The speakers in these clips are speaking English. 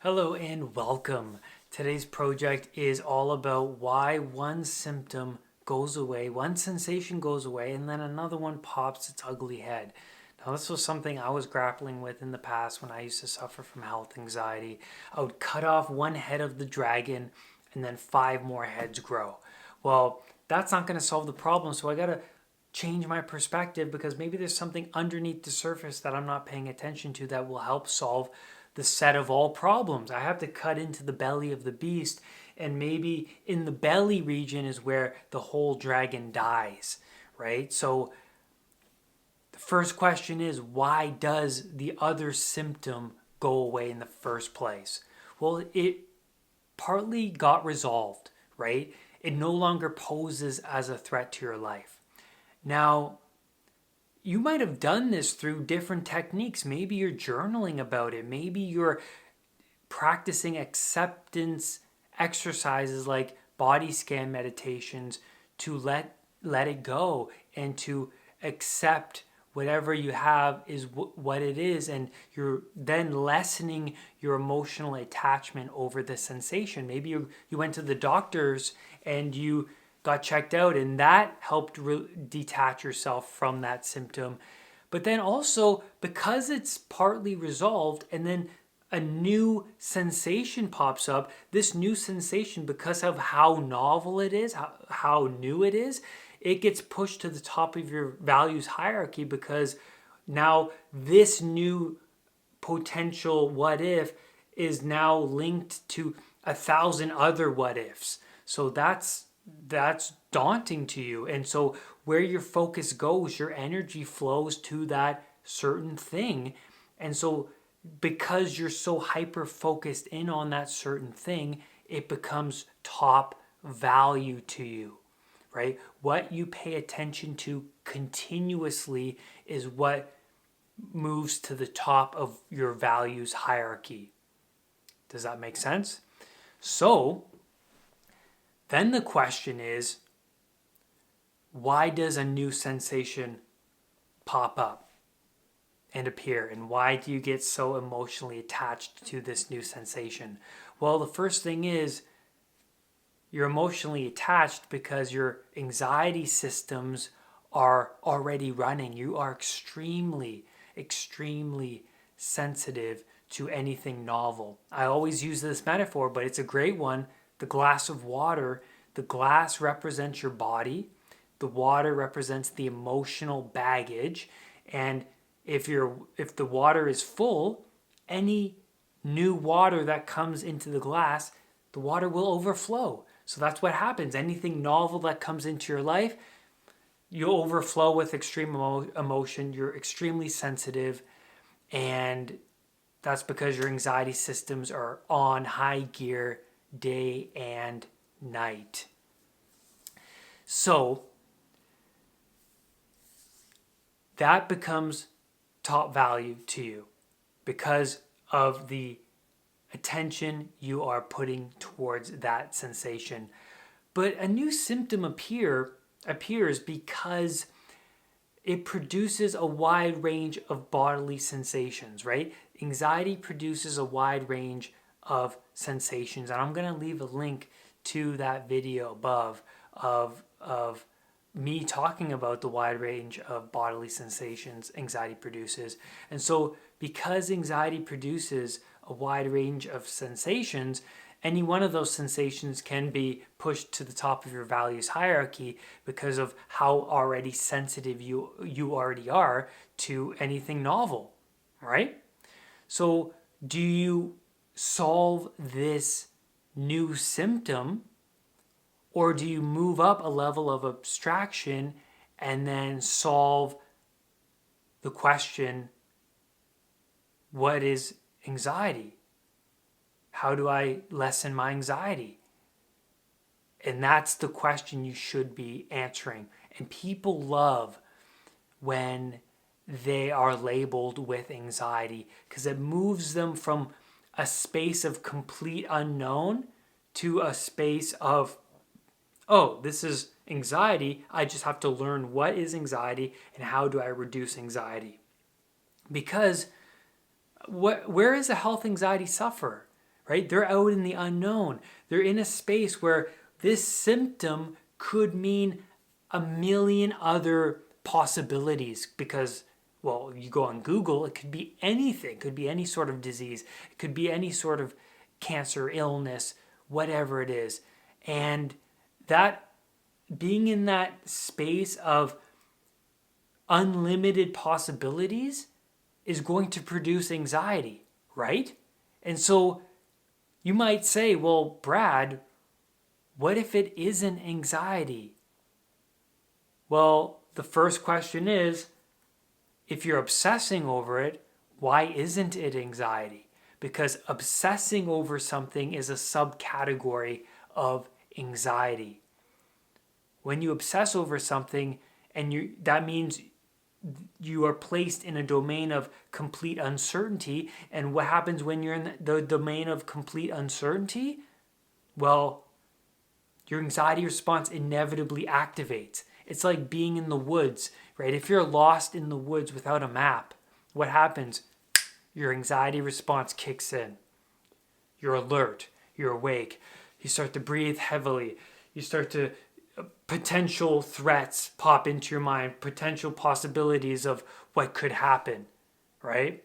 Hello and welcome. Today's project is all about why one symptom goes away, one sensation goes away, and then another one pops its ugly head. Now, this was something I was grappling with in the past when I used to suffer from health anxiety. I would cut off one head of the dragon and then five more heads grow. Well, that's not going to solve the problem, so I got to change my perspective because maybe there's something underneath the surface that I'm not paying attention to that will help solve the set of all problems. I have to cut into the belly of the beast, and maybe in the belly region is where the whole dragon dies, right? So the first question is, why does the other symptom go away in the first place? Well, it partly got resolved, right? It no longer poses as a threat to your life. Now, you might have done this through different techniques. Maybe you're journaling about it. Maybe you're practicing acceptance exercises like body scan meditations to let it go and to accept whatever you have is what it is, and you're then lessening your emotional attachment over the sensation. Maybe you went to the doctors and you got checked out, and that helped detach yourself from that symptom. But then also, because it's partly resolved and then a new sensation pops up, this new sensation, because of how novel it is, how new it is, it gets pushed to the top of your values hierarchy, because now this new potential what if is now linked to 1,000 other what ifs. So that's daunting to you. And so where your focus goes, your energy flows to that certain thing. And so because you're so hyper focused in on that certain thing, it becomes top value to you, right? What you pay attention to continuously is what moves to the top of your values hierarchy. Does that make sense? So then the question is, why does a new sensation pop up and appear? And why do you get so emotionally attached to this new sensation? Well, the first thing is you're emotionally attached because your anxiety systems are already running. You are extremely, extremely sensitive to anything novel. I always use this metaphor, but it's a great one. The glass of water, the glass represents your body. The water represents the emotional baggage. And if the water is full, any new water that comes into the glass, the water will overflow. So that's what happens. Anything novel that comes into your life, you overflow with extreme emotion. You're extremely sensitive, and that's because your anxiety systems are on high gear day and night. So that becomes top value to you because of the attention you are putting towards that sensation. But a new symptom appears because it produces a wide range of bodily sensations, right? Anxiety produces a wide range of sensations, and I'm going to leave a link to that video above of me talking about the wide range of bodily sensations anxiety produces. And so because anxiety produces a wide range of sensations, any one of those sensations can be pushed to the top of your values hierarchy because of how already sensitive you already are to anything novel, right? So do you solve this new symptom, or do you move up a level of abstraction and then solve the question, what is anxiety? How do I lessen my anxiety? And that's the question you should be answering. And people love when they are labeled with anxiety because it moves them from a space of complete unknown to a space of, oh, this is anxiety. I just have to learn what is anxiety and how do I reduce anxiety. Because where is a health anxiety sufferer, right? They're out in the unknown. They're in a space where this symptom could mean a million other possibilities because, well, you go on Google, it could be anything. It could be any sort of disease. It could be any sort of cancer, illness, whatever it is. And that being in that space of unlimited possibilities is going to produce anxiety, right? And so you might say, well, Brad, what if it isn't anxiety? Well, the first question is, if you're obsessing over it, why isn't it anxiety? Because obsessing over something is a subcategory of anxiety. When you obsess over something, that means you are placed in a domain of complete uncertainty. And what happens when you're in the domain of complete uncertainty? Well, your anxiety response inevitably activates. It's like being in the woods, right? If you're lost in the woods without a map, what happens? Your anxiety response kicks in. You're alert. You're awake. You start to breathe heavily. You start to potential threats pop into your mind, potential possibilities of what could happen, right?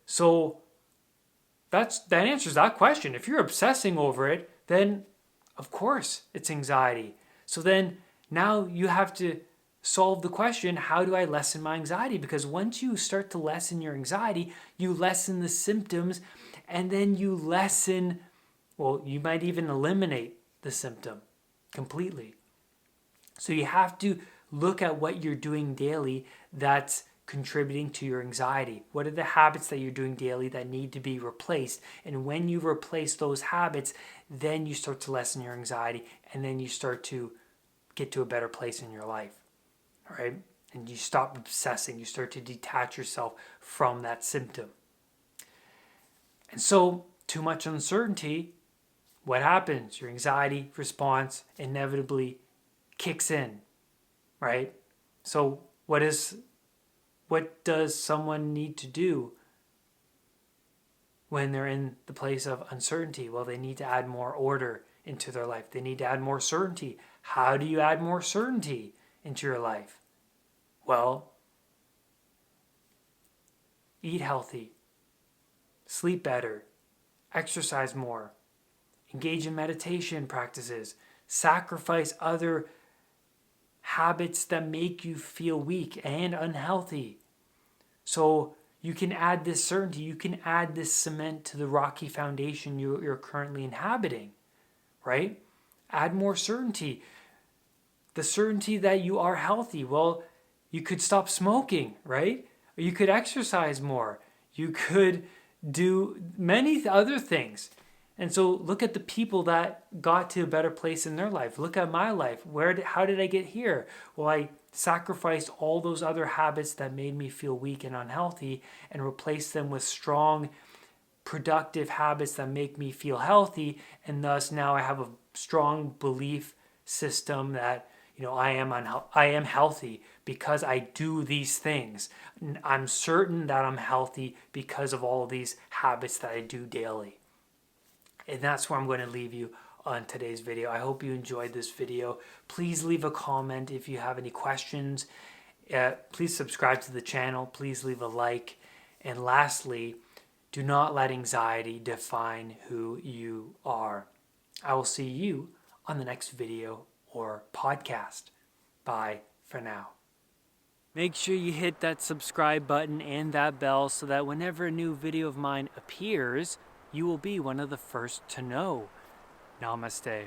So that answers that question. If you're obsessing over it, then of course it's anxiety. So then now you have to solve the question, how do I lessen my anxiety? Because once you start to lessen your anxiety, you lessen the symptoms, and then you lessen, well, you might even eliminate the symptom completely. So you have to look at what you're doing daily that's contributing to your anxiety. What are the habits that you're doing daily that need to be replaced? And when you replace those habits, then you start to lessen your anxiety, and then you start to get to a better place in your life. All right? And you stop obsessing. You start to detach yourself from that symptom. And so, too much uncertainty, what happens? Your anxiety response inevitably kicks in, right? So what does someone need to do when they're in the place of uncertainty? Well, they need to add more order into their life. They need to add more certainty. How do you add more certainty into your life? Well, eat healthy, sleep better, exercise more, engage in meditation practices, sacrifice other habits that make you feel weak and unhealthy. So you can add this certainty, you can add this cement to the rocky foundation you're currently inhabiting, right? Add more certainty. The certainty that you are healthy. Well, you could stop smoking, right? Or you could exercise more. You could do many other things. And so look at the people that got to a better place in their life. Look at my life. How did I get here? Well, I sacrificed all those other habits that made me feel weak and unhealthy and replaced them with strong, productive habits that make me feel healthy. And thus now I have a strong belief system that, I am healthy because I do these things. I'm certain that I'm healthy because of all of these habits that I do daily. And that's where I'm going to leave you on today's video. I hope you enjoyed this video. Please leave a comment if you have any questions. Please subscribe to the channel. Please leave a like. And lastly, do not let anxiety define who you are. I will see you on the next video or podcast. Bye for now. Make sure you hit that subscribe button and that bell so that whenever a new video of mine appears, you will be one of the first to know. Namaste.